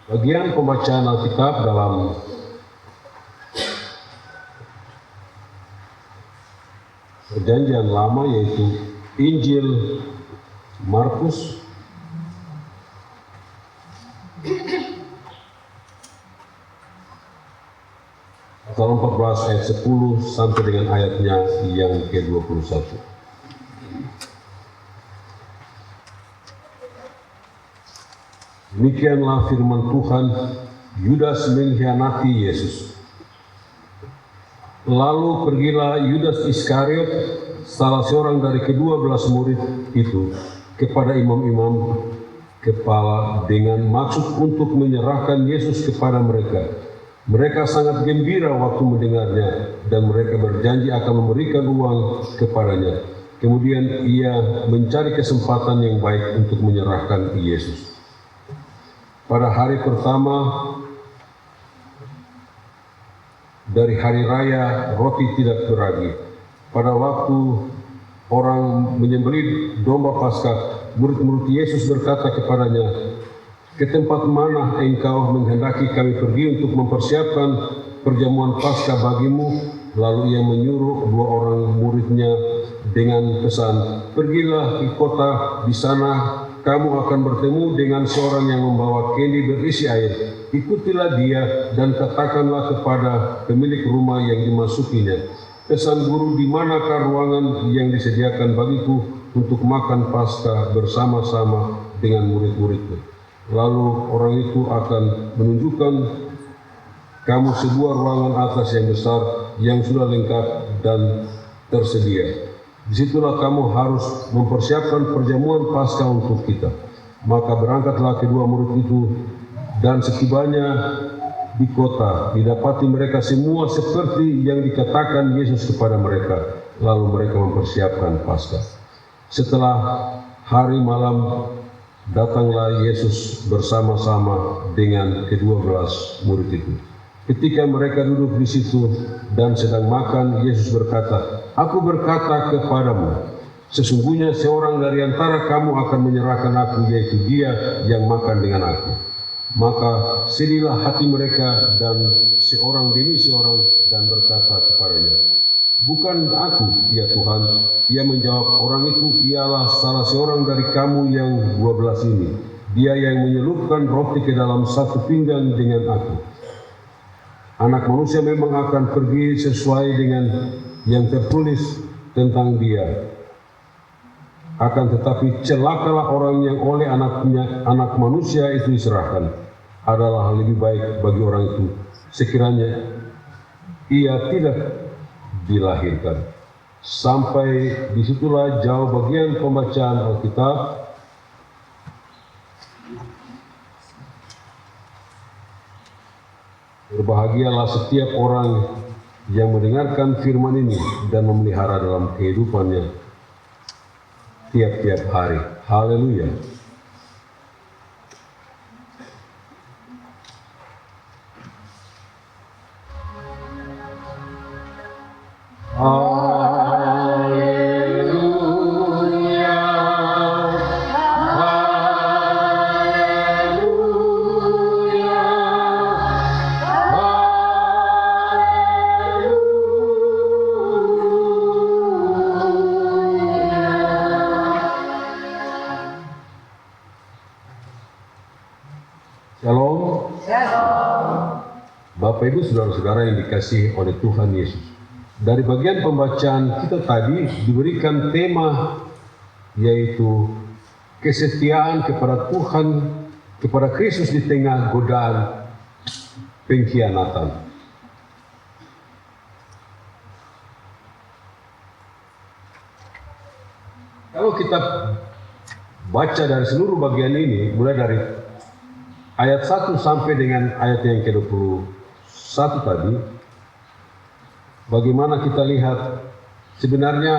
Bagian pembacaan Alkitab dalam Perjanjian Lama yaitu Injil Markus pasal 14 ayat 10 sampai dengan ayatnya yang ke-21. Demikianlah firman Tuhan. Yudas mengkhianati Yesus. Lalu pergilah Yudas Iskariot, salah seorang dari ke-12 murid itu, kepada imam-imam kepala dengan maksud untuk menyerahkan Yesus kepada mereka. Mereka sangat gembira waktu mendengarnya dan mereka berjanji akan memberikan uang kepadanya. Kemudian ia mencari kesempatan yang baik untuk menyerahkan Yesus. Pada hari pertama dari hari raya roti tidak beragi, pada waktu orang menyembelih domba Paskah, murid-murid Yesus berkata kepadanya, "Ke tempat mana engkau menghendaki kami pergi untuk mempersiapkan perjamuan Paskah bagimu?" Lalu ia menyuruh 2 orang muridnya dengan pesan, "Pergilah ke kota, di sana kamu akan bertemu dengan seorang yang membawa kendi berisi air. Ikutilah dia dan katakanlah kepada pemilik rumah yang dimasukinya, 'Pesan guru, di manakah ruangan yang disediakan bagiku untuk makan Paskah bersama-sama dengan murid-muridku?' Lalu orang itu akan menunjukkan kamu sebuah ruangan atas yang besar yang sudah lengkap dan tersedia. Disitulah kamu harus mempersiapkan perjamuan Paskah untuk kita." Maka berangkatlah kedua murid itu, dan setibanya di kota didapati mereka semua seperti yang dikatakan Yesus kepada mereka. Lalu mereka mempersiapkan Paskah. Setelah hari malam, datanglah Yesus bersama-sama dengan ke-12 murid itu. Ketika mereka duduk di situ dan sedang makan, Yesus berkata, "Aku berkata kepadamu, sesungguhnya seorang dari antara kamu akan menyerahkan aku, yaitu dia yang makan dengan aku." Maka sedihlah hati mereka dan seorang demi seorang dan berkata kepadanya, "Bukan aku, ya Tuhan." Ia menjawab, "Orang itu ialah salah seorang dari kamu yang 12 ini. Dia yang menyelupkan roti ke dalam satu pinggan dengan aku. Anak manusia memang akan pergi sesuai dengan yang tertulis tentang dia. Akan tetapi celakalah orang yang oleh anak manusia itu diserahkan. Adalah lebih baik bagi orang itu sekiranya ia tidak dilahirkan." Sampai disitulah jauh bagian pembacaan Alkitab. Berbahagialah setiap orang yang mendengarkan firman ini dan memelihara dalam kehidupannya tiap-tiap hari. Haleluya. Shalom. Bapak Ibu saudara-saudara yang dikasihi oleh Tuhan Yesus. Dari bagian pembacaan kita tadi diberikan tema yaitu kesetiaan kepada Tuhan, kepada Kristus di tengah godaan pengkhianatan. Kalau kita baca dari seluruh bagian ini, mulai dari ayat 1 sampai dengan ayat yang ke-21 tadi, bagaimana kita lihat sebenarnya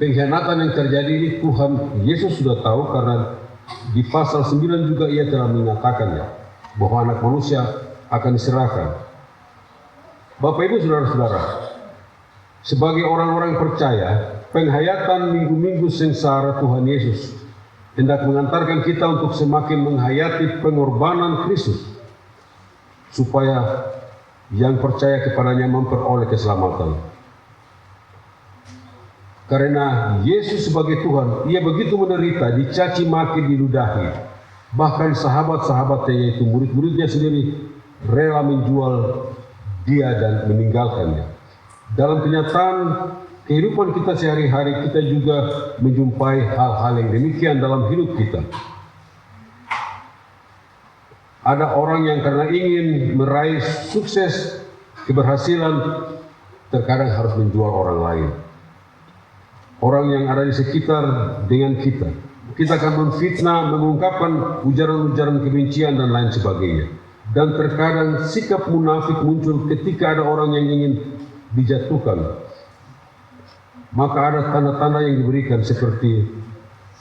pengkhianatan yang terjadi ini Tuhan Yesus sudah tahu, karena di pasal 9 juga ia telah mengatakannya bahwa anak manusia akan diserahkan. Bapak Ibu saudara-saudara, sebagai orang-orang percaya, penghayatan minggu-minggu sengsara Tuhan Yesus hendak mengantarkan kita untuk semakin menghayati pengorbanan Kristus supaya yang percaya kepadanya memperoleh keselamatan. Karena Yesus sebagai Tuhan, ia begitu menderita, dicaci maki, diludahi. Bahkan sahabat-sahabatnya, yaitu murid-muridnya sendiri, rela menjual dia dan meninggalkannya. Dalam kenyataan kehidupan kita sehari-hari, kita juga menjumpai hal-hal yang demikian dalam hidup kita. Ada orang yang karena ingin meraih sukses, keberhasilan, terkadang harus menjual orang lain. Orang yang ada di sekitar dengan kita. Kita akan memfitnah, mengungkapkan ujaran-ujaran kebencian dan lain sebagainya. Dan terkadang sikap munafik muncul ketika ada orang yang ingin dijatuhkan. Maka ada tanda-tanda yang diberikan seperti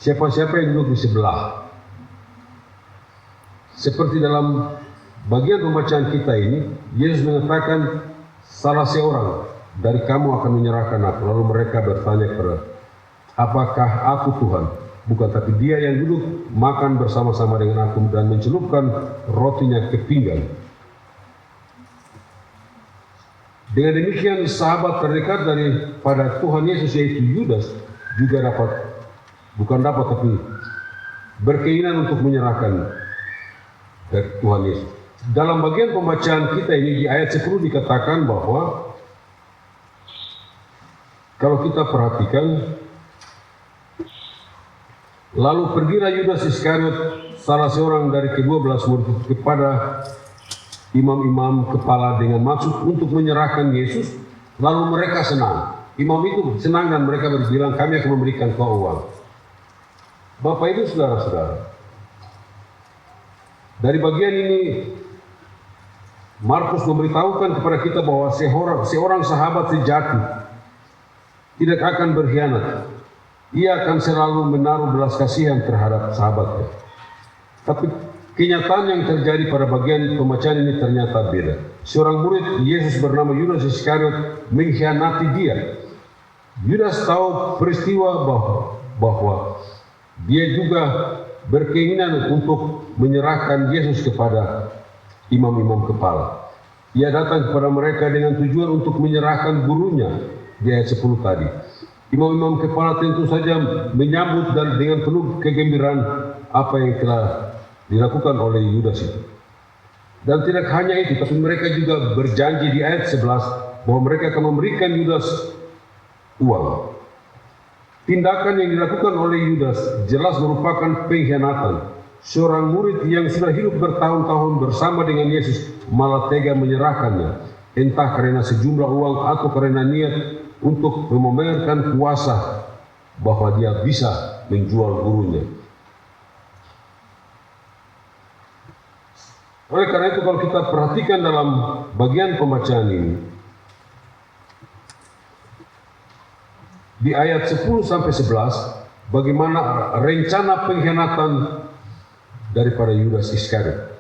siapa-siapa yang duduk di sebelah. Seperti dalam bagian pembacaan kita ini, Yesus mengatakan salah seorang dari kamu akan menyerahkan aku. Lalu mereka bertanya kepada, apakah aku Tuhan? Bukan, tapi dia yang duduk makan bersama-sama dengan aku dan mencelupkan rotinya ke pinggang. Dengan demikian sahabat terdekat daripada Tuhan Yesus, yaitu Yudas, juga dapat tapi berkeinginan untuk menyerahkan dari Tuhan Yesus. Dalam bagian pembacaan kita ini di ayat 10 dikatakan bahwa kalau kita perhatikan, lalu pergilah Yudas Iskariot, salah seorang dari ke-12 murid, kepada imam-imam kepala dengan maksud untuk menyerahkan Yesus. Lalu mereka senang. Imam itu senang dan mereka berbilang, kami akan memberikan kau uang. Bapak Ibu, saudara-saudara, dari bagian ini Markus memberitahukan kepada kita bahwa seorang sahabat sejati tidak akan berkhianat. Ia akan selalu menaruh belas kasihan terhadap sahabatnya. Tapi kenyataan yang terjadi pada bagian pembacaan ini ternyata beda. Seorang murid Yesus bernama Yudas Iskariot mengkhianati dia. Yudas tahu peristiwa bahwa dia juga berkeinginan untuk menyerahkan Yesus kepada imam-imam kepala. Ia datang kepada mereka dengan tujuan untuk menyerahkan gurunya di ayat 10 tadi. Imam-imam kepala tentu saja menyambut dan dengan penuh kegembiraan apa yang telah dilakukan oleh Yudas itu. Dan tidak hanya itu, tapi mereka juga berjanji di ayat 11 bahwa mereka akan memberikan Yudas uang. Tindakan yang dilakukan oleh Yudas jelas merupakan pengkhianatan. Seorang murid yang sudah hidup bertahun-tahun bersama dengan Yesus malah tega menyerahkannya, entah karena sejumlah uang atau karena niat untuk memamerkan kuasa bahwa dia bisa menjual gurunya. Oleh karena itu, kalau kita perhatikan dalam bagian pembacaan ini, di ayat 10 sampai 11, bagaimana rencana pengkhianatan daripada Yudas Iskariot.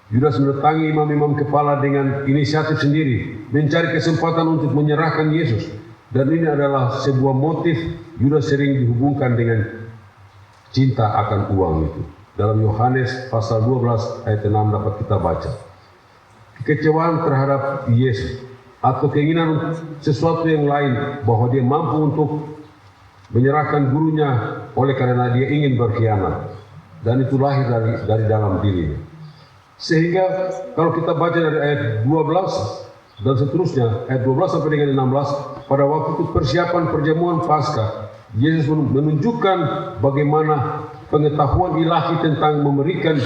Yudas mendatangi imam-imam kepala dengan inisiatif sendiri, mencari kesempatan untuk menyerahkan Yesus. Dan ini adalah sebuah motif Yudas sering dihubungkan dengan cinta akan uang itu. Dalam Yohanes pasal 12 ayat 6 dapat kita baca. Kekecewaan terhadap Yesus atau keinginan sesuatu yang lain bahwa dia mampu untuk menyerahkan gurunya oleh karena dia ingin berkhianat. Dan itu lahir dari dalam dirinya. Sehingga kalau kita baca dari ayat 12 dan seterusnya, ayat 12 sampai dengan 16, pada waktu itu persiapan perjamuan Paskah, Yesus menunjukkan bagaimana pengetahuan ilahi tentang memberikan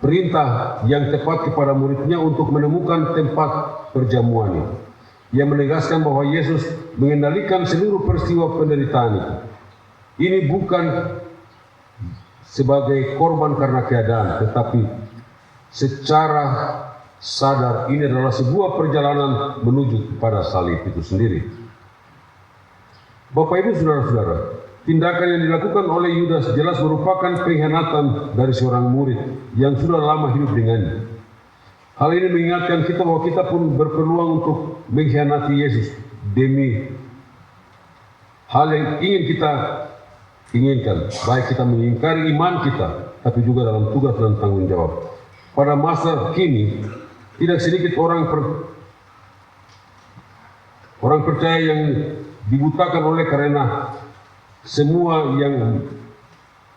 perintah yang tepat kepada muridnya untuk menemukan tempat perjamuan itu. Ia menegaskan bahwa Yesus mengendalikan seluruh peristiwa penderitaan itu. Ini bukan sebagai korban karena keadaan, tetapi secara sadar ini adalah sebuah perjalanan menuju kepada salib itu sendiri. Bapak Ibu, saudara-saudara, tindakan yang dilakukan oleh Yudas jelas merupakan pengkhianatan dari seorang murid yang sudah lama hidup dengannya. Hal ini mengingatkan kita bahwa kita pun berpeluang untuk mengkhianati Yesus demi hal yang ingin kita inginkan, baik kita mengingkari iman kita, tapi juga dalam tugas dan tanggung jawab. pada masa kini tidak sedikit orang percaya yang dibutakan oleh karena semua yang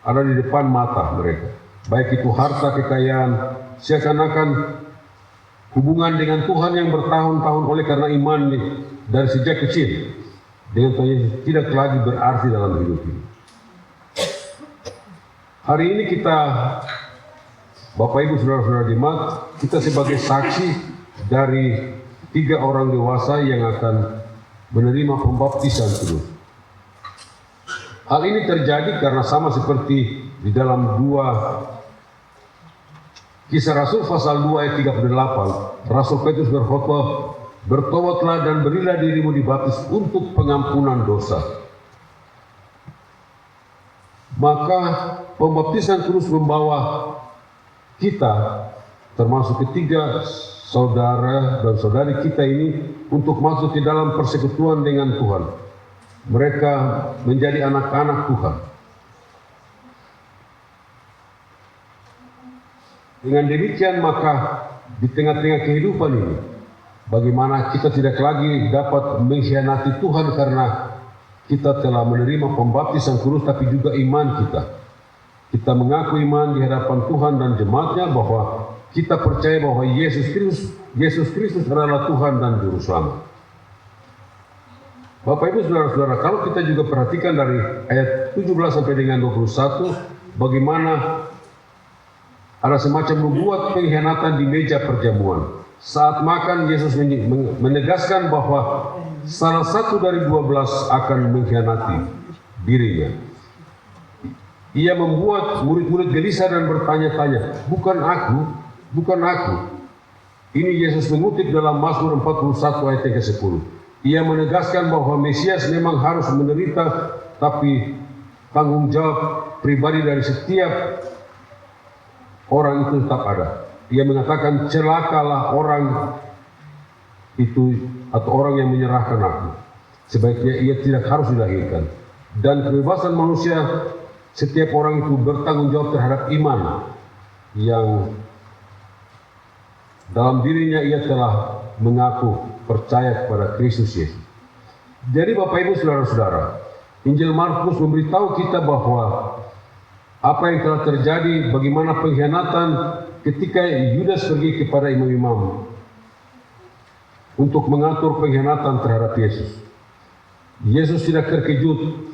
ada di depan mata mereka, baik itu harta, kekayaan, seakan-akan hubungan dengan Tuhan yang bertahun-tahun oleh karena iman dari sejak kecil dengan Tuhan Yesus tidak lagi berarti dalam hidup ini. Hari ini kita, Bapak Ibu Saudara-saudara jemaat, kita sebagai saksi dari 3 orang dewasa yang akan menerima pembaptisan kudus. Hal ini terjadi karena sama seperti di dalam 2 Kisah Rasul pasal 2 ayat 38, Rasul Petrus berkhotbah, "Bertobatlah dan berilah dirimu dibaptis untuk pengampunan dosa." Maka pembaptisan kudus membawa kita, termasuk ketiga saudara dan saudari kita ini, untuk masuk ke dalam persekutuan dengan Tuhan. Mereka menjadi anak-anak Tuhan. Dengan demikian maka di tengah-tengah kehidupan ini, bagaimana kita tidak lagi dapat mengkhianati Tuhan karena kita telah menerima pembaptisan kudus, tapi juga iman kita. Kita mengaku iman di hadapan Tuhan dan jemaatnya bahwa kita percaya bahwa Yesus Kristus adalah Tuhan dan Juru Selamat. Bapak Ibu Saudara-saudara, kalau kita juga perhatikan dari ayat 17 sampai dengan 21, bagaimana ada semacam membuat pengkhianatan di meja perjamuan. Saat makan, Yesus menegaskan bahwa salah satu dari 12 akan mengkhianati dirinya. Ia membuat murid-murid gelisah dan bertanya-tanya, bukan aku. Ini Yesus mengutip dalam Mazmur 41 ayat yang ke-10. Ia menegaskan bahwa Mesias memang harus menderita, tapi tanggung jawab pribadi dari setiap orang itu tetap ada. Ia mengatakan, celakalah orang itu atau orang yang menyerahkan aku. Sebaiknya ia tidak harus dilahirkan. Dan kebebasan manusia, setiap orang itu bertanggung jawab terhadap iman yang dalam dirinya ia telah mengaku percaya kepada Kristus Yesus. Jadi Bapak Ibu Saudara-saudara, Injil Markus memberitahu kita bahwa apa yang telah terjadi, bagaimana pengkhianatan ketika Yudas pergi kepada imam-imam untuk mengatur pengkhianatan terhadap Yesus. Yesus tidak terkejut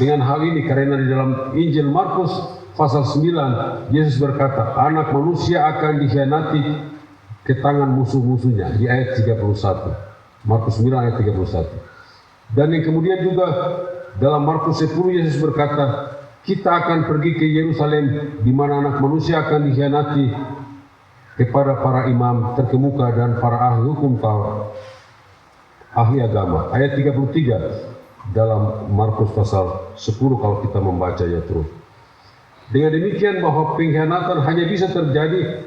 dengan hal ini karena di dalam Injil Markus pasal 9 Yesus berkata, anak manusia akan dikhianati ke tangan musuh-musuhnya di ayat 31. Markus 9 ayat 31. Dan yang kemudian juga dalam Markus 10 Yesus berkata, kita akan pergi ke Yerusalem di mana anak manusia akan dikhianati kepada para imam terkemuka dan para ahli hukum Taurat, ahli agama. Ayat 33 dalam Markus pasal 10 kalau kita membacanya terus. Dengan demikian bahwa pengkhianatan hanya bisa terjadi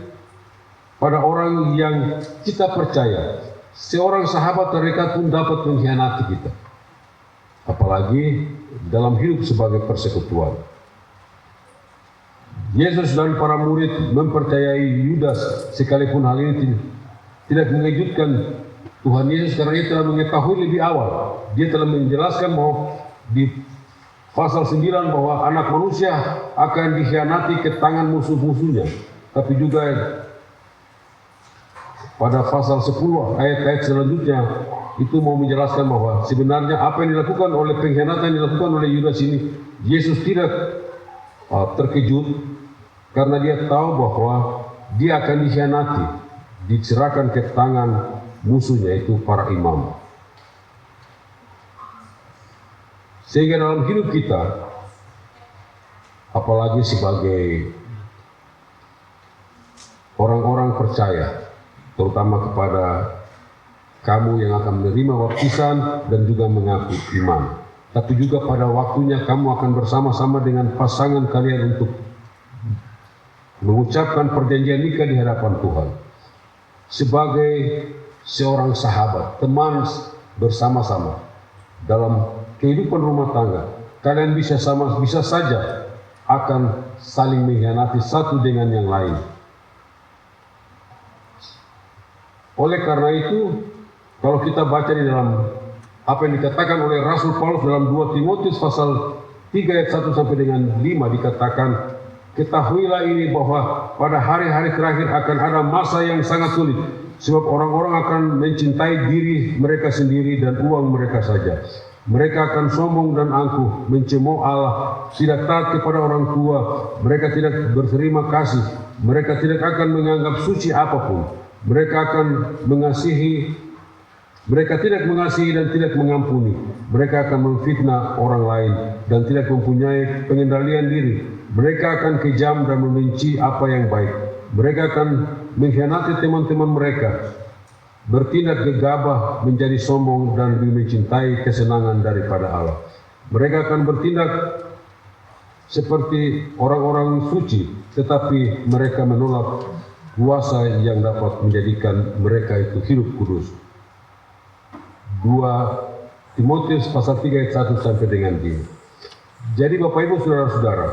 pada orang yang kita percaya. Seorang sahabat terdekat pun dapat mengkhianati kita, apalagi dalam hidup sebagai persekutuan. Yesus dan para murid mempercayai Yudas, sekalipun hal ini tidak mengejutkan Tuhan Yesus karena ia telah mengetahui lebih awal. Dia telah menjelaskan bahwa di pasal 9 bahwa anak manusia akan dikhianati ke tangan musuh-musuhnya. Tapi juga pada pasal 10 ayat-ayat selanjutnya itu mau menjelaskan bahwa sebenarnya apa yang dilakukan oleh pengkhianatan yang dilakukan oleh Yudas ini, Yesus tidak terkejut karena dia tahu bahwa dia akan dikhianati, diserahkan ke tangan musuhnya, itu para imam. Sehingga dalam hidup kita, apalagi sebagai orang-orang percaya, terutama kepada kamu yang akan menerima baptisan dan juga mengaku iman. Tapi juga pada waktunya kamu akan bersama-sama dengan pasangan kalian untuk mengucapkan perjanjian nikah di hadapan Tuhan. Sebagai seorang sahabat, teman bersama-sama dalam kehidupan rumah tangga, kalian bisa saja akan saling mengkhianati satu dengan yang lain. Oleh karena itu, kalau kita baca di dalam apa yang dikatakan oleh Rasul Paulus dalam 2 Timotius pasal 3 ayat 1 sampai dengan 5 dikatakan, ketahuilah ini bahwa pada hari-hari terakhir akan ada masa yang sangat sulit, sebab orang-orang akan mencintai diri mereka sendiri dan uang mereka saja. Mereka akan sombong dan angkuh, mencemooh Allah, tidak taat kepada orang tua, mereka tidak berterima kasih, mereka tidak akan menganggap suci apapun, mereka tidak mengasihi dan tidak mengampuni, mereka akan memfitnah orang lain dan tidak mempunyai pengendalian diri, mereka akan kejam dan membenci apa yang baik, mereka akan mengkhianati teman-teman mereka, bertindak gegabah, menjadi sombong dan lebih mencintai kesenangan daripada Allah. Mereka akan bertindak seperti orang-orang suci, tetapi mereka menolak kuasa yang dapat menjadikan mereka itu hidup kudus. 2 Timotius pasal 3 ayat 1 sampai dengan 5. Jadi Bapak Ibu Saudara-saudara,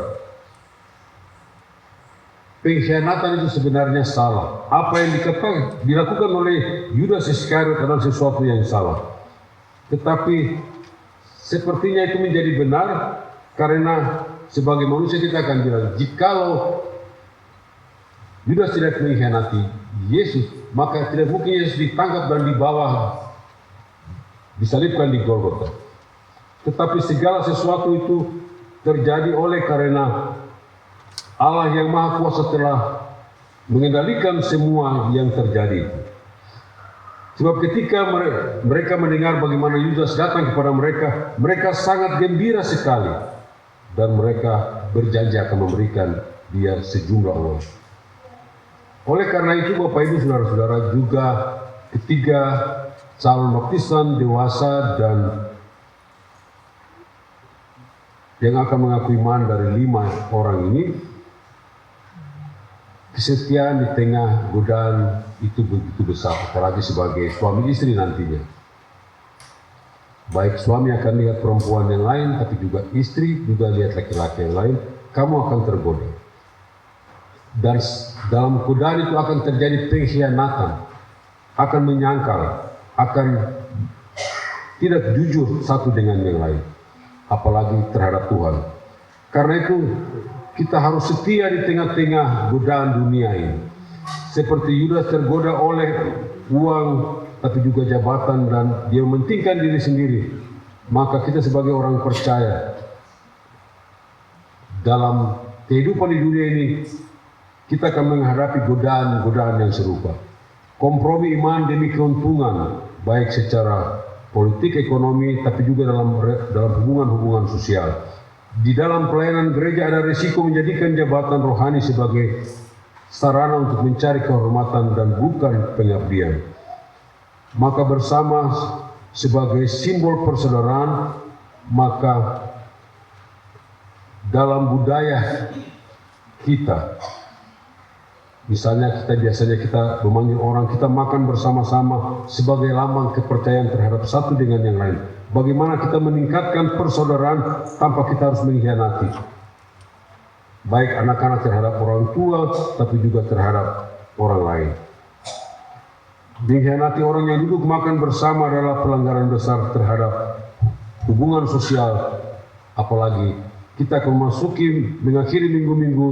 pengkhianatan itu sebenarnya salah. Apa yang dilakukan oleh Yudas Iskariot adalah sesuatu yang salah. Tetapi sepertinya itu menjadi benar karena sebagai manusia kita akan bilang, jikalau Yudas tidak mengkhianati Yesus, maka tidak mungkin Yesus ditangkap dan dibawa disalibkan di Golgota. Tetapi segala sesuatu itu terjadi oleh karena Allah yang Maha Kuasa telah mengendalikan semua yang terjadi. Sebab ketika mereka mendengar bagaimana Yudas datang kepada mereka, mereka sangat gembira sekali dan mereka berjanji akan memberikan dia sejumlah uang. Oleh karena itu Bapak Ibu Saudara-saudara, juga ketiga calon baptisan dewasa dan yang akan mengaku iman dari 5 orang ini, kesetiaan di tengah godaan itu begitu besar, apalagi sebagai suami istri nantinya. Baik suami akan lihat perempuan yang lain, tapi juga istri juga lihat laki-laki yang lain, kamu akan tergoda. Dan dalam godaan itu akan terjadi pengkhianatan, akan menyangkal, akan tidak jujur satu dengan yang lain, apalagi terhadap Tuhan. Karena itu kita harus setia di tengah-tengah godaan dunia ini. Seperti Yudas tergoda oleh uang, tapi juga jabatan, dan dia mementingkan diri sendiri. Maka kita sebagai orang percaya dalam kehidupan di dunia ini, kita akan menghadapi godaan-godaan yang serupa. Kompromi iman demi keuntungan, baik secara politik, ekonomi, tapi juga dalam hubungan-hubungan sosial. Di dalam pelayanan gereja ada risiko menjadikan jabatan rohani sebagai sarana untuk mencari kehormatan dan bukan pengabdian. Maka bersama sebagai simbol persaudaraan, maka dalam budaya kita, misalnya kita memanggil orang, kita makan bersama-sama sebagai lambang kepercayaan terhadap satu dengan yang lain. Bagaimana kita meningkatkan persaudaraan tanpa kita harus mengkhianati, baik anak-anak terhadap orang tua, tapi juga terhadap orang lain. Mengkhianati orang yang duduk makan bersama adalah pelanggaran besar terhadap hubungan sosial, apalagi kita akan mengakhiri minggu-minggu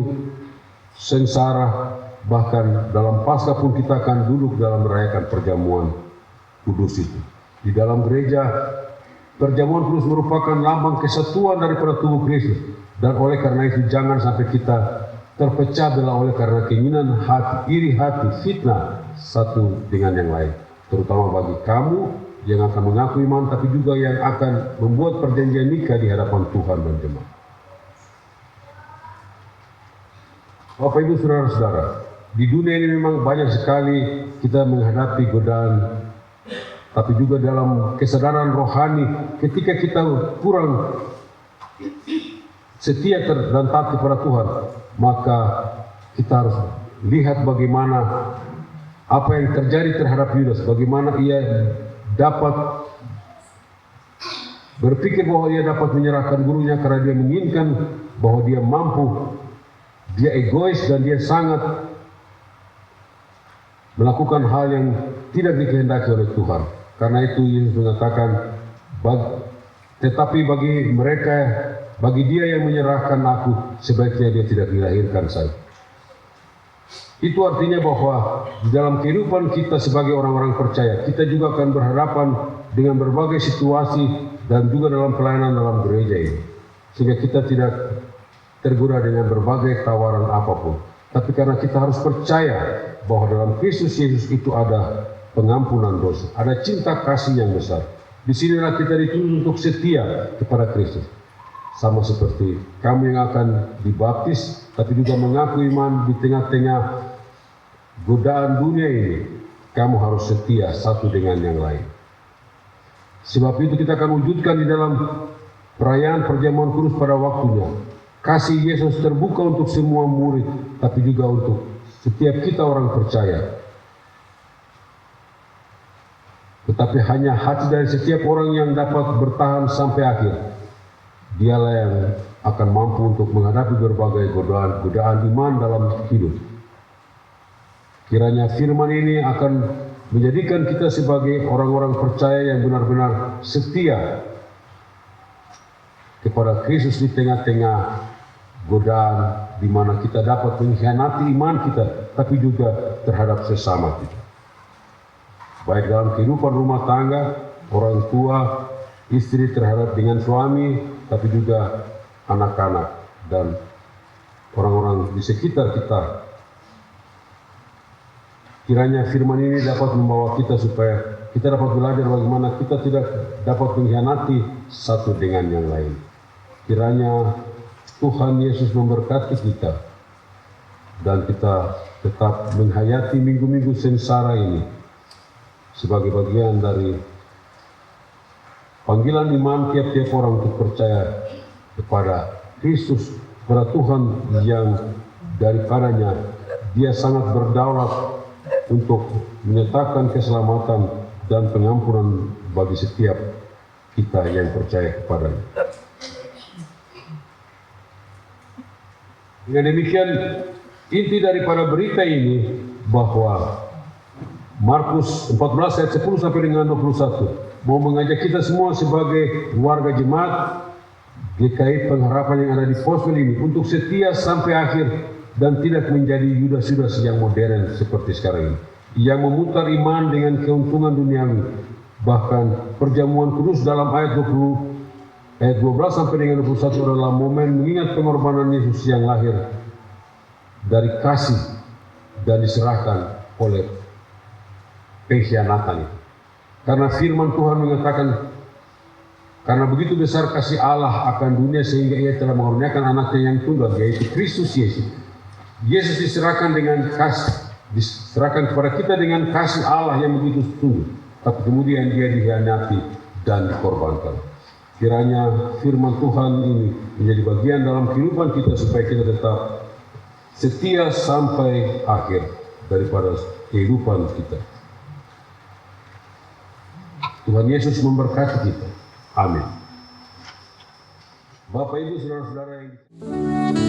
sengsara. Bahkan dalam Paskah pun kita akan duduk dalam merayakan perjamuan kudus itu. Di dalam gereja, perjamuan kudus merupakan lambang kesatuan daripada tubuh Kristus. Dan oleh karena itu jangan sampai kita terpecah belah oleh karena keinginan hati, iri hati, fitnah satu dengan yang lain. Terutama bagi kamu yang akan mengaku iman, tapi juga yang akan membuat perjanjian nikah di hadapan Tuhan dan jemaat. Bapak Ibu Saudara-saudara, di dunia ini memang banyak sekali kita menghadapi godaan, tapi juga dalam kesadaran rohani, ketika kita kurang setia dan taat kepada Tuhan, maka kita harus lihat bagaimana apa yang terjadi terhadap Yudas, bagaimana ia dapat berpikir bahwa ia dapat menyerahkan gurunya karena dia menginginkan bahwa dia mampu, dia egois dan dia sangat melakukan hal yang tidak dikehendaki oleh Tuhan. Karena itu Yesus mengatakan, tetapi bagi dia yang menyerahkan aku, sebaiknya dia tidak dilahirkan saya. Itu artinya bahwa di dalam kehidupan kita sebagai orang-orang percaya, kita juga akan berhadapan dengan berbagai situasi dan juga dalam pelayanan dalam gereja ini. Sehingga kita tidak tergoda dengan berbagai tawaran apapun. Tapi karena kita harus percaya bahwa dalam Kristus Yesus itu ada pengampunan dosa, ada cinta kasih yang besar. Di sinilah kita dituntut untuk setia kepada Kristus. Sama seperti kamu yang akan dibaptis, tapi juga mengaku iman di tengah-tengah godaan dunia ini, kamu harus setia satu dengan yang lain. Sebab itu kita akan wujudkan di dalam perayaan perjamuan kudus pada waktunya. Kasih Yesus terbuka untuk semua murid, tapi juga untuk setiap kita orang percaya. Tetapi hanya hati dari setiap orang yang dapat bertahan sampai akhir. Dialah yang akan mampu untuk menghadapi berbagai godaan iman dalam hidup. Kiranya firman ini akan menjadikan kita sebagai orang-orang percaya yang benar-benar setia kepada Kristus di tengah-tengah godaan di mana kita dapat mengkhianati iman kita, tapi juga terhadap sesama kita. Baik dalam kehidupan rumah tangga, orang tua, istri terhadap dengan suami, tapi juga anak-anak dan orang-orang di sekitar kita. Kiranya firman ini dapat membawa kita supaya kita dapat belajar bagaimana kita tidak dapat mengkhianati satu dengan yang lain. Kiranya Tuhan Yesus memberkati kita dan kita tetap menghayati minggu-minggu sengsara ini sebagai bagian dari panggilan iman tiap-tiap orang untuk percaya kepada Kristus, kepada Tuhan yang daripadanya Dia sangat berdaulat untuk menyatakan keselamatan dan pengampunan bagi setiap kita yang percaya kepadanya. Dengan demikian, inti daripada berita ini bahwa Markus 14 ayat 10 sampai dengan 21 mau mengajak kita semua sebagai warga jemaat GKI Pengharapan yang ada di Poswil ini untuk setia sampai akhir dan tidak menjadi Yudas-Yudas yang modern seperti sekarang ini, yang memutar iman dengan keuntungan duniawi. Bahkan perjamuan kudus dalam ayat 12 sampai dengan 21 adalah momen mengingat pengorbanan Yesus yang lahir dari kasih dan diserahkan oleh pengkhianatan itu. Karena firman Tuhan mengatakan, karena begitu besar kasih Allah akan dunia sehingga Ia telah mengaruniakan anaknya yang tunggal, yaitu Kristus Yesus. Yesus diserahkan dengan kasih, diserahkan kepada kita dengan kasih Allah yang begitu sungguh, tapi kemudian Dia dikhianati dan dikorbankan. Kiranya firman Tuhan ini menjadi bagian dalam kehidupan kita supaya kita tetap setia sampai akhir daripada kehidupan kita. Tuhan Yesus memberkati kita. Amin. Bapak Ibu saudara-saudara yang